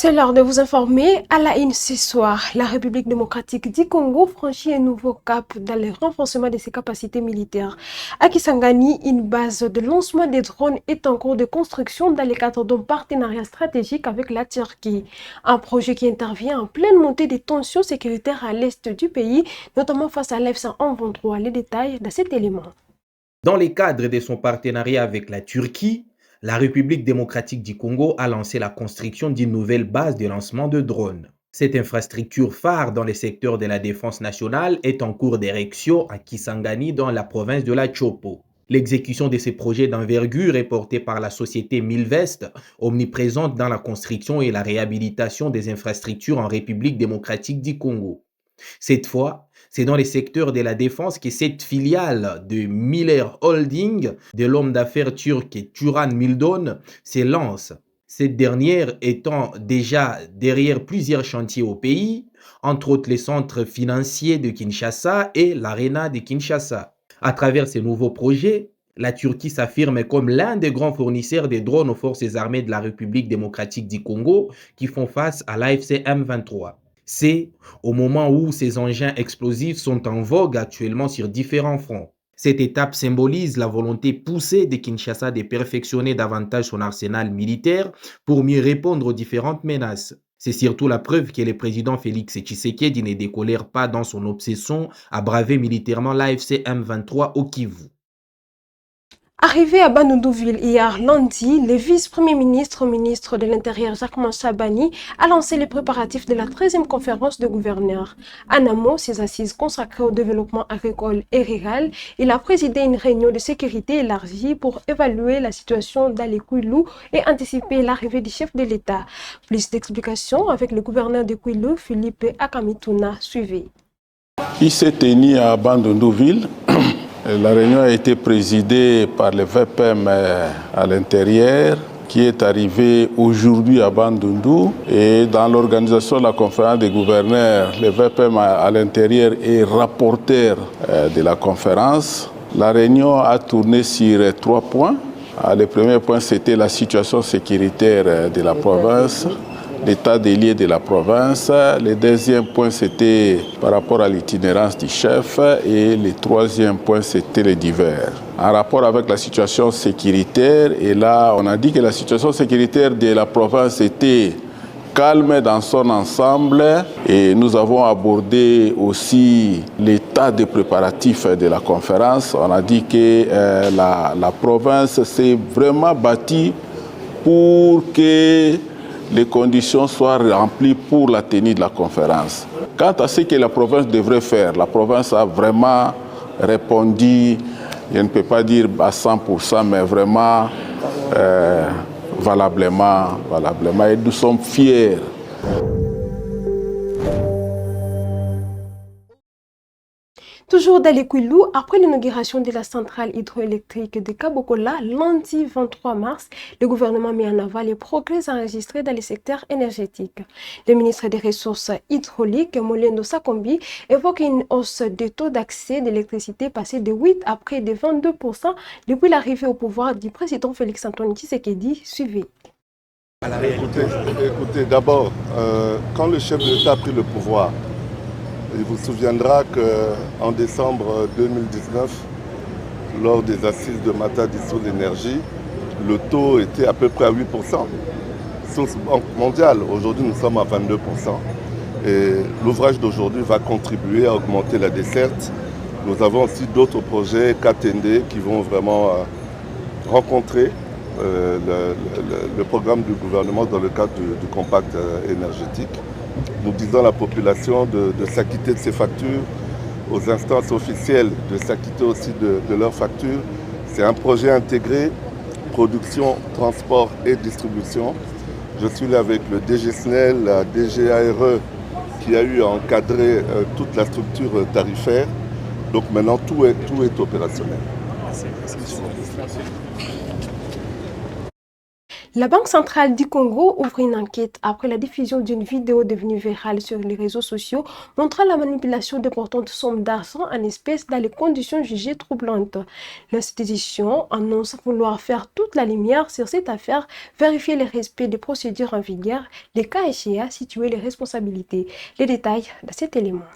C'est l'heure de vous informer. À la une ce soir, la République démocratique du Congo franchit un nouveau cap dans le renforcement de ses capacités militaires. À Kisangani, une base de lancement des drones est en cours de construction dans le cadre d'un partenariat stratégique avec la Turquie. Un projet qui intervient en pleine montée des tensions sécuritaires à l'est du pays, notamment face à l'F-123. Les détails de cet élément. Dans le cadre de son partenariat avec la Turquie, la République démocratique du Congo a lancé la construction d'une nouvelle base de lancement de drones. Cette infrastructure phare dans le secteur de la défense nationale est en cours d'érection à Kisangani dans la province de la Chopo. L'exécution de ces projets d'envergure est portée par la société Milvest, omniprésente dans la construction et la réhabilitation des infrastructures en République démocratique du Congo. Cette fois, c'est dans les secteurs de la défense que cette filiale de Miller Holding, de l'homme d'affaires turc Turan Mildon, se lance. Cette dernière étant déjà derrière plusieurs chantiers au pays, entre autres les centres financiers de Kinshasa et l'Arena de Kinshasa. À travers ces nouveaux projets, la Turquie s'affirme comme l'un des grands fournisseurs de drones aux forces armées de la République démocratique du Congo qui font face à l'AFC M23. C'est au moment où ces engins explosifs sont en vogue actuellement sur différents fronts. Cette étape symbolise la volonté poussée de Kinshasa de perfectionner davantage son arsenal militaire pour mieux répondre aux différentes menaces. C'est surtout la preuve que le président Félix Tshisekedi ne décolère pas dans son obsession à braver militairement l'AFC M23 au Kivu. Arrivé à Bandundouville hier lundi, le vice-premier ministre de l'Intérieur Jacques Sabani a lancé les préparatifs de la 13e conférence de gouverneurs. En amont, ces assises consacrées au développement agricole et rural, il a présidé une réunion de sécurité élargie pour évaluer la situation dans les Kouilou et anticiper l'arrivée du chef de l'État. Plus d'explications avec le gouverneur de Kouilou, Philippe Akamituna, suivez. Il s'est tenu à Bandundouville. La réunion a été présidée par le VPM à l'intérieur qui est arrivé aujourd'hui à Bandundu et dans l'organisation de la conférence des gouverneurs, le VPM à l'intérieur est rapporteur de la conférence. La réunion a tourné sur 3 points. Le premier point, c'était la situation sécuritaire de la province, l'état des lieux de la province. Le deuxième point, c'était par rapport à l'itinérance du chef. Et le troisième point, c'était les divers. En rapport avec la situation sécuritaire, et là, on a dit que la situation sécuritaire de la province était calme dans son ensemble. Et nous avons abordé aussi l'état des préparatifs de la conférence. On a dit que la province s'est vraiment bâtie pour que les conditions soient remplies pour la tenue de la conférence. Quant à ce que la province devrait faire, la province a vraiment répondu, je ne peux pas dire à 100%, mais vraiment valablement. Et nous sommes fiers. Toujours dans les Kouilou, après l'inauguration de la centrale hydroélectrique de Kabokola, lundi 23 mars, le gouvernement met en avant les progrès enregistrés dans les secteurs énergétiques. Le ministre des Ressources hydrauliques, Molendo Sakombi, évoque une hausse des taux d'accès d'électricité passée de 8 à près de 22% depuis l'arrivée au pouvoir du président Félix-Antoine Tshisekedi. Suivez. Écoutez, d'abord, quand le chef de l'État a pris le pouvoir, il vous souviendra qu'en décembre 2019, lors des assises de Matadi sur l'énergie, le taux était à peu près à 8%. Source Banque mondiale, aujourd'hui nous sommes à 22%. Et l'ouvrage d'aujourd'hui va contribuer à augmenter la desserte. Nous avons aussi d'autres projets KTND qui vont vraiment rencontrer le programme du gouvernement dans le cadre du compact énergétique. Nous disons à la population de s'acquitter de ses factures, aux instances officielles de s'acquitter aussi de leurs factures. C'est un projet intégré, production, transport et distribution. Je suis là avec le DG SNEL, la DGARE qui a eu à encadrer toute la structure tarifaire. Donc maintenant tout est opérationnel. La Banque centrale du Congo ouvre une enquête après la diffusion d'une vidéo devenue virale sur les réseaux sociaux montrant la manipulation d'importantes sommes d'argent en espèces dans les conditions jugées troublantes. L'institution annonce vouloir faire toute la lumière sur cette affaire, vérifier le respect des procédures en vigueur, les cas échéants, situer les responsabilités. Les détails de cet élément.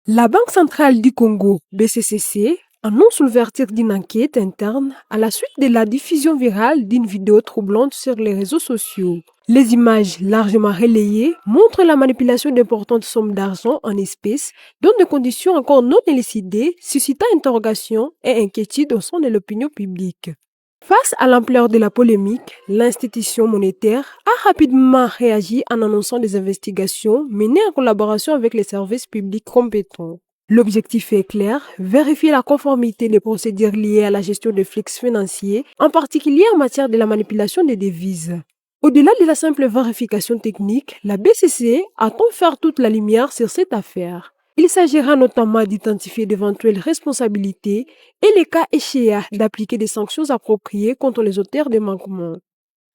La Banque centrale du Congo, BCCC, annonce l'ouverture d'une enquête interne à la suite de la diffusion virale d'une vidéo troublante sur les réseaux sociaux. Les images largement relayées montrent la manipulation d'importantes sommes d'argent en espèces dans des conditions encore non élucidées, suscitant interrogations et inquiétudes au sein de l'opinion publique. Face à l'ampleur de la polémique, l'institution monétaire a rapidement réagi en annonçant des investigations menées en collaboration avec les services publics compétents. L'objectif est clair, vérifier la conformité des procédures liées à la gestion des flux financiers, en particulier en matière de la manipulation des devises. Au-delà de la simple vérification technique, la BCC attend faire toute la lumière sur cette affaire. Il s'agira notamment d'identifier d'éventuelles responsabilités et les cas échéants d'appliquer des sanctions appropriées contre les auteurs des manquements.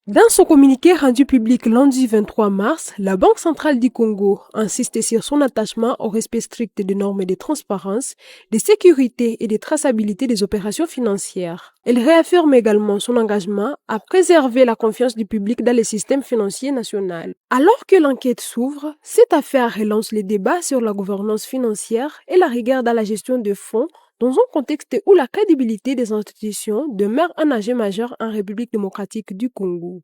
Dans son communiqué rendu public lundi 23 mars, la Banque centrale du Congo insiste sur son attachement au respect strict des normes de transparence, de sécurité et de traçabilité des opérations financières. Elle réaffirme également son engagement à préserver la confiance du public dans le système financier national. Alors que l'enquête s'ouvre, cette affaire relance les débats sur la gouvernance financière et la rigueur dans la gestion des fonds dans un contexte où la crédibilité des institutions demeure un enjeu majeur en République démocratique du Congo.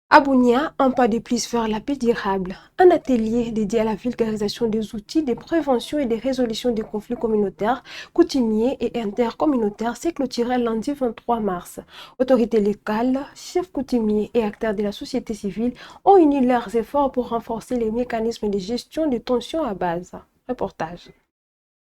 À Bunia, un pas de plus vers la paix durable. Un atelier dédié à la vulgarisation des outils de prévention et de résolution des conflits communautaires, coutumiers et intercommunautaires s'est clôturé lundi 23 mars. Autorités locales, chefs coutumiers et acteurs de la société civile ont uni leurs efforts pour renforcer les mécanismes de gestion des tensions à base. Reportage.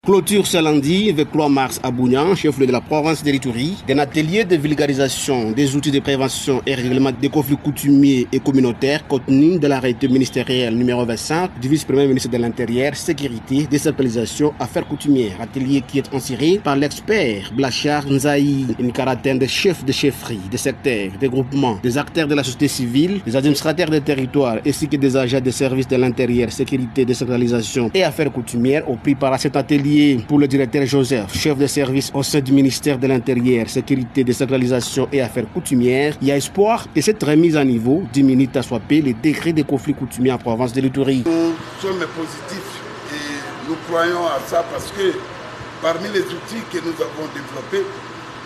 Clôture ce lundi, 23 mars à Bougnan, chef-lieu de la province de l'Ituri, d'un atelier de vulgarisation des outils de prévention et règlement des conflits coutumiers et communautaires contenu dans l'arrêté ministériel numéro 25 du vice-premier ministre de l'Intérieur, Sécurité, Décentralisation, Affaires coutumières. Atelier qui est inséré par l'expert Blachar Nzaï, une quarantaine de chefs de chefferie, de secteurs, des groupements, des acteurs de la société civile, des administrateurs des territoires ainsi que des agents des services de l'Intérieur, Sécurité, Décentralisation et Affaires coutumières au prix par cet atelier pour le directeur Joseph, chef de service au sein du ministère de l'Intérieur, Sécurité, Décentralisation et Affaires coutumières. Il y a espoir que cette remise à niveau diminue à soiper les décrets des conflits coutumiers en province de l'Ituri. Nous sommes positifs et nous croyons à ça parce que parmi les outils que nous avons développés,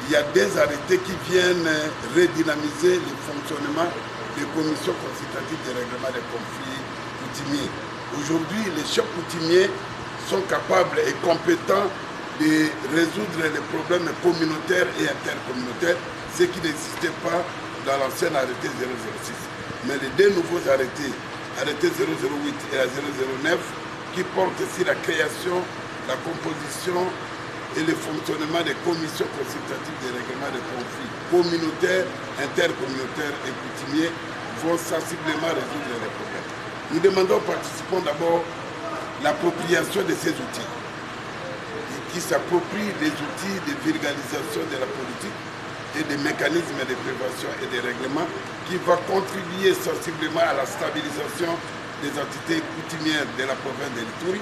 il y a des arrêtés qui viennent redynamiser le fonctionnement des commissions consultatives de règlement des conflits coutumiers. Aujourd'hui, les chefs coutumiers sont capables et compétents de résoudre les problèmes communautaires et intercommunautaires, ce qui n'existait pas dans l'ancien arrêté 006. Mais les deux nouveaux arrêtés, arrêté 008 et la 009, qui portent aussi la création, la composition et le fonctionnement des commissions consultatives de règlement des conflits communautaires, intercommunautaires et coutumiers, vont sensiblement résoudre les problèmes. Nous demandons aux participants d'abord l'appropriation de ces outils, qui s'approprient les outils de vulgarisation de la politique et des mécanismes de prévention et de règlement qui vont contribuer sensiblement à la stabilisation des entités coutumières de la province de l'Ituri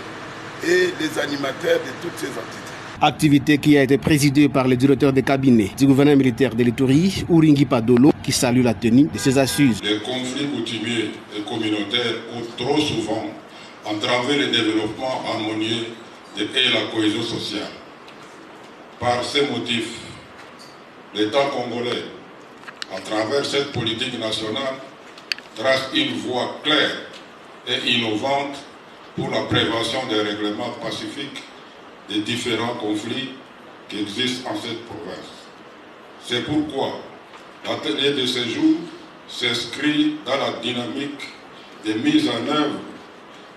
et les animateurs de toutes ces entités. Activité qui a été présidée par le directeur de cabinet du gouvernement militaire de l'Ituri, Uringi Padolo, qui salue la tenue de ces assises. Les conflits coutumiers et communautaires ont trop souvent entraver le développement harmonieux et la cohésion sociale. Par ces motifs, l'État congolais, à travers cette politique nationale, trace une voie claire et innovante pour la prévention des règlements pacifiques des différents conflits qui existent en cette province. C'est pourquoi l'atelier de ce jour s'inscrit dans la dynamique de mise en œuvre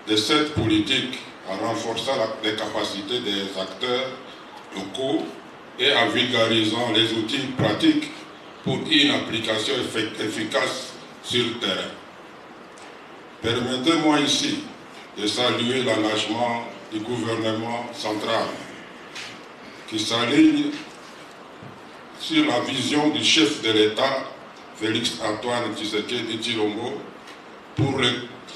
de cette politique en renforçant les capacités des acteurs locaux et en vulgarisant les outils pratiques pour une application efficace sur le terrain. Permettez-moi ici de saluer l'engagement du gouvernement central qui s'aligne sur la vision du chef de l'État Félix Antoine Tshisekedi Tshilombo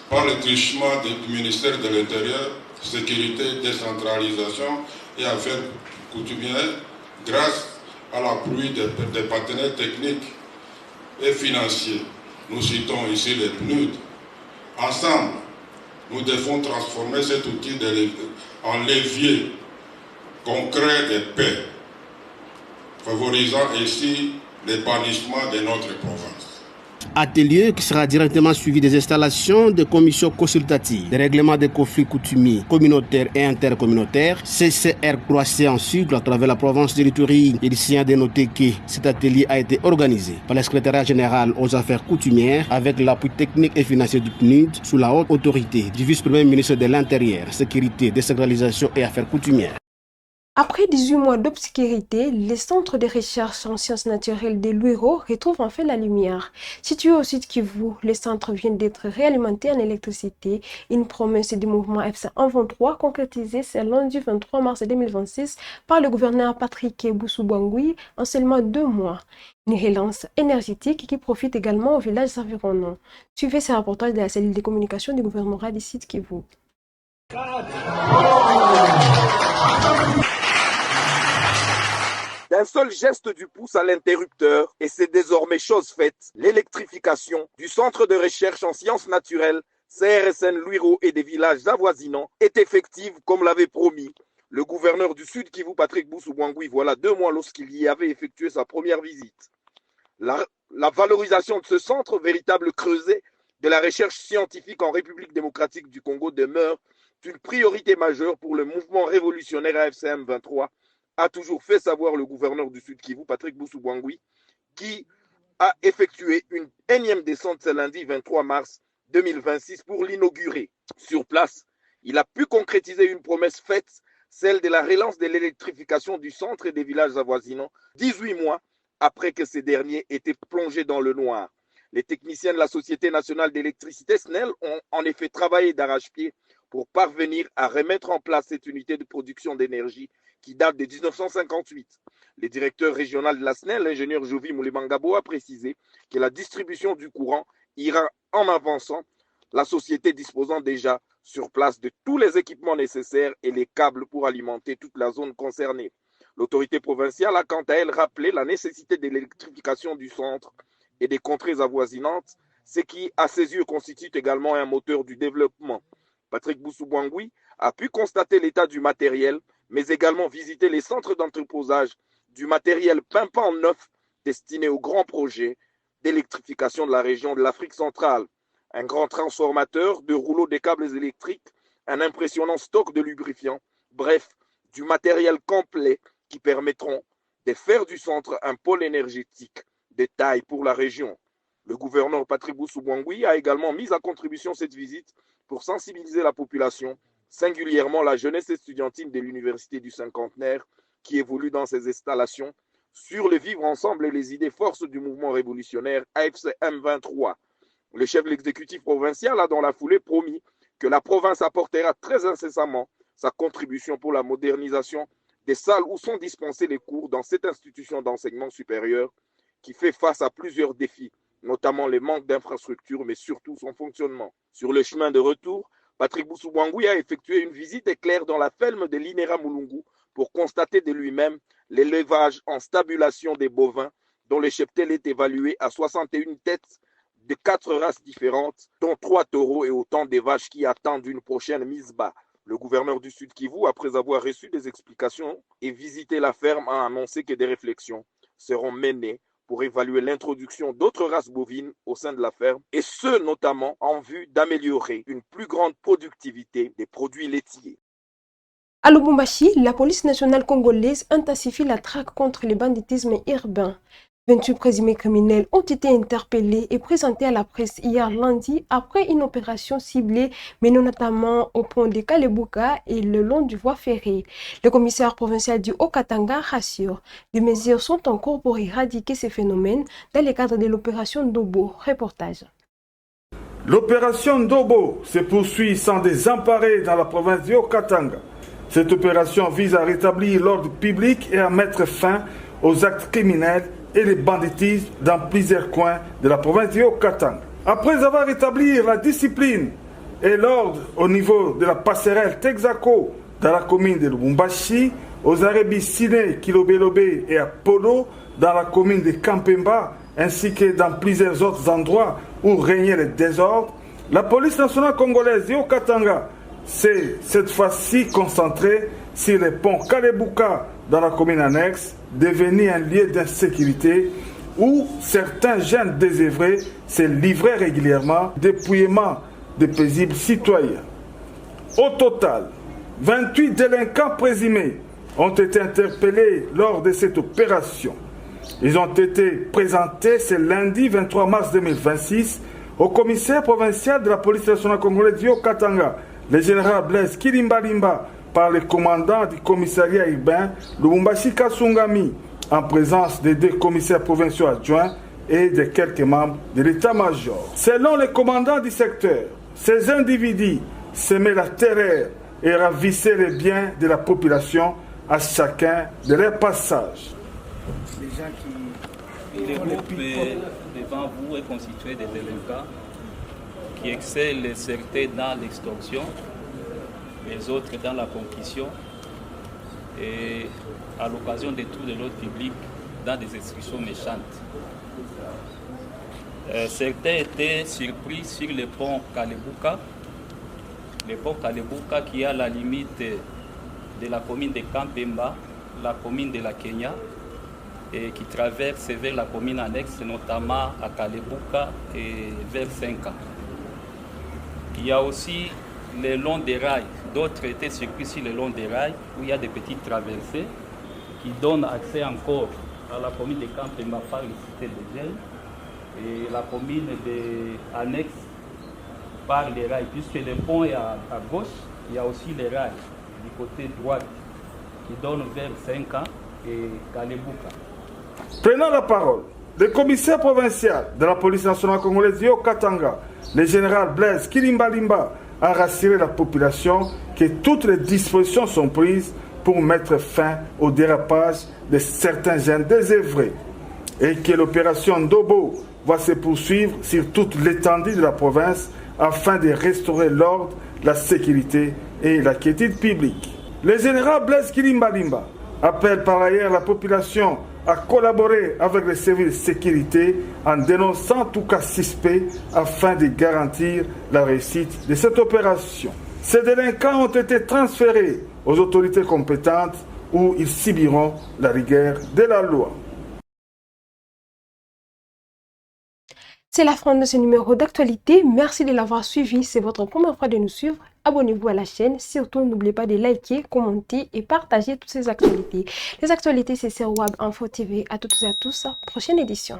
par le truchement du ministère de l'Intérieur, Sécurité, Décentralisation et Affaires coutumières, grâce à l'appui des partenaires techniques et financiers. Nous citons ici les PNUD. Ensemble, nous devons transformer cet outil en levier concret de paix, favorisant ainsi l'épanouissement de notre province. Atelier qui sera directement suivi des installations de commissions consultatives, des règlements des conflits coutumiers, communautaires et intercommunautaires, CCR3C en sigle à travers la province de l'Ituri. Il s'y a dénoté que cet atelier a été organisé par le secrétariat général aux affaires coutumières avec l'appui technique et financier du PNUD sous la haute autorité du vice-premier ministre de l'Intérieur, Sécurité, Décentralisation et Affaires coutumières. Après 18 mois d'obscurité, les centres de recherche en sciences naturelles de Luiro retrouvent enfin la lumière. Situés au sud Kivu, les centres viennent d'être réalimentés en électricité. Une promesse du mouvement FC123 concrétisée ce lundi 23 mars 2026 par le gouverneur Patrick Boussou-Bangui en seulement 2 mois. Une relance énergétique qui profite également aux villages environnants. Suivez ce reportage de la cellule de communication du gouvernement du sud Kivu. D'un seul geste du pouce à l'interrupteur, et c'est désormais chose faite, l'électrification du centre de recherche en sciences naturelles, CRSN Luiro et des villages avoisinants est effective comme l'avait promis le gouverneur du Sud Kivu, Patrick Boussou-Bangui, voilà 2 mois lorsqu'il y avait effectué sa première visite. La valorisation de ce centre, véritable creuset de la recherche scientifique en République démocratique du Congo, demeure une priorité majeure pour le mouvement révolutionnaire AFCM23, a toujours fait savoir le gouverneur du Sud Kivu, Patrick Boussou-Bangui, qui a effectué une énième descente ce lundi 23 mars 2026 pour l'inaugurer. Sur place, il a pu concrétiser une promesse faite, celle de la relance de l'électrification du centre et des villages avoisinants, 18 mois après que ces derniers étaient plongés dans le noir. Les techniciens de la Société nationale d'électricité, SNEL, ont en effet travaillé d'arrache-pied pour parvenir à remettre en place cette unité de production d'énergie qui date de 1958. Le directeur régional de la SNEL, l'ingénieur Jovi Moulemangabo, a précisé que la distribution du courant ira en avançant, la société disposant déjà sur place de tous les équipements nécessaires et les câbles pour alimenter toute la zone concernée. L'autorité provinciale a quant à elle rappelé la nécessité de l'électrification du centre et des contrées avoisinantes, ce qui, à ses yeux, constitue également un moteur du développement. Patrick Boussou-Bangui a pu constater l'état du matériel, mais également visiter les centres d'entreposage du matériel pimpant neuf destiné aux grands projets d'électrification de la région de l'Afrique centrale. Un grand transformateur, de rouleaux de câbles électriques, un impressionnant stock de lubrifiants, bref, du matériel complet qui permettront de faire du centre un pôle énergétique de taille pour la région. Le gouverneur Patrick Boussou-Bangui a également mis à contribution cette visite pour sensibiliser la population, singulièrement la jeunesse estudiantine de l'Université du Cinquantenaire qui évolue dans ces installations, sur le vivre ensemble et les idées forces du mouvement révolutionnaire AFC-M23. Le chef de l'exécutif provincial a dans la foulée promis que la province apportera très incessamment sa contribution pour la modernisation des salles où sont dispensés les cours dans cette institution d'enseignement supérieur qui fait face à plusieurs défis, notamment les manques d'infrastructures, mais surtout son fonctionnement. Sur le chemin de retour, Patrick Boussou-Bangui a effectué une visite éclair dans la ferme de l'Inera Mulungu pour constater de lui-même l'élevage en stabulation des bovins dont le cheptel est évalué à 61 têtes de 4 races différentes, dont 3 taureaux et autant de vaches qui attendent une prochaine mise bas. Le gouverneur du Sud Kivu, après avoir reçu des explications et visité la ferme, a annoncé que des réflexions seront menées pour évaluer l'introduction d'autres races bovines au sein de la ferme, et ce notamment en vue d'améliorer une plus grande productivité des produits laitiers. À Lubumbashi, la police nationale congolaise intensifie la traque contre le banditisme urbain. 28 présumés criminels ont été interpellés et présentés à la presse hier lundi après une opération ciblée menée notamment au pont de Kalebuka et le long du voie ferrée. Le commissaire provincial du Haut-Katanga rassure. Des mesures sont en cours pour éradiquer ces phénomènes dans le cadre de l'opération Ndobo. Reportage. L'opération Ndobo se poursuit sans désemparer dans la province du Haut-Katanga. Cette opération vise à rétablir l'ordre public et à mettre fin aux actes criminels et le banditisme dans plusieurs coins de la province du Haut-Katanga. Après avoir rétabli la discipline et l'ordre au niveau de la passerelle Texaco dans la commune de Lubumbashi, aux Arabes Siné, Kilobelobe et Apollo dans la commune de Kampemba, ainsi que dans plusieurs autres endroits où régnait le désordre, la police nationale congolaise du Haut-Katanga s'est cette fois-ci concentrée sur le pont Kalebuka dans la commune annexe, devenu un lieu d'insécurité où certains jeunes désœuvrés se livraient régulièrement dépouillement de paisibles citoyens. Au total, 28 délinquants présumés ont été interpellés lors de cette opération. Ils ont été présentés ce lundi 23 mars 2026 au commissaire provincial de la police nationale congolaise du Haut-Katanga, le général Blaise Kilimbalimba, par le commandant du commissariat urbain Lubumbashi Kasungami, en présence des 2 commissaires provinciaux adjoints et de quelques membres de l'état-major. Selon le commandant du secteur, ces individus semaient la terreur et ravissaient les biens de la population à chacun de leur passage. Les gens qui... Le groupe devant vous est constitué de délinquants qui excellent certains dans l'extorsion, les autres dans la concussion et à l'occasion des tours de l'ordre public dans des instructions méchantes. Certains étaient surpris sur le pont Kalebuka, qui est à la limite de la commune de Kampemba, la commune de la Kenya, et qui traverse vers la commune annexe, notamment à Kalebuka et vers Senka. Il y a aussi le long des rails, d'autres étaient surpris sur le long des rails, où il y a des petites traversées qui donnent accès encore à la commune de Kampemba par le cité de Gel et la commune de annexe par les rails, puisque le pont est à gauche, il y a aussi les rails du côté droit qui donnent vers Senka et Kalebuka. Prenant la parole, le commissaire provincial de la police nationale congolaise du Haut-Katanga, le général Blaise Kilimbalimba, a rassuré la population que toutes les dispositions sont prises pour mettre fin au dérapage de certains jeunes désœuvrés et que l'opération Dobo va se poursuivre sur toute l'étendue de la province afin de restaurer l'ordre, la sécurité et la quiétude publique. Le général Blaise Kilimbalimba appelle par ailleurs la population à collaborer avec les services de sécurité en dénonçant tout cas suspect afin de garantir la réussite de cette opération. Ces délinquants ont été transférés aux autorités compétentes où ils subiront la rigueur de la loi. C'est la fin de ce numéro d'actualité. Merci de l'avoir suivi. C'est votre première fois de nous suivre. Abonnez-vous à la chaîne. Surtout, n'oubliez pas de liker, commenter et partager toutes ces actualités. Les actualités, c'est sur WAB Info TV. À toutes et à tous. Prochaine édition.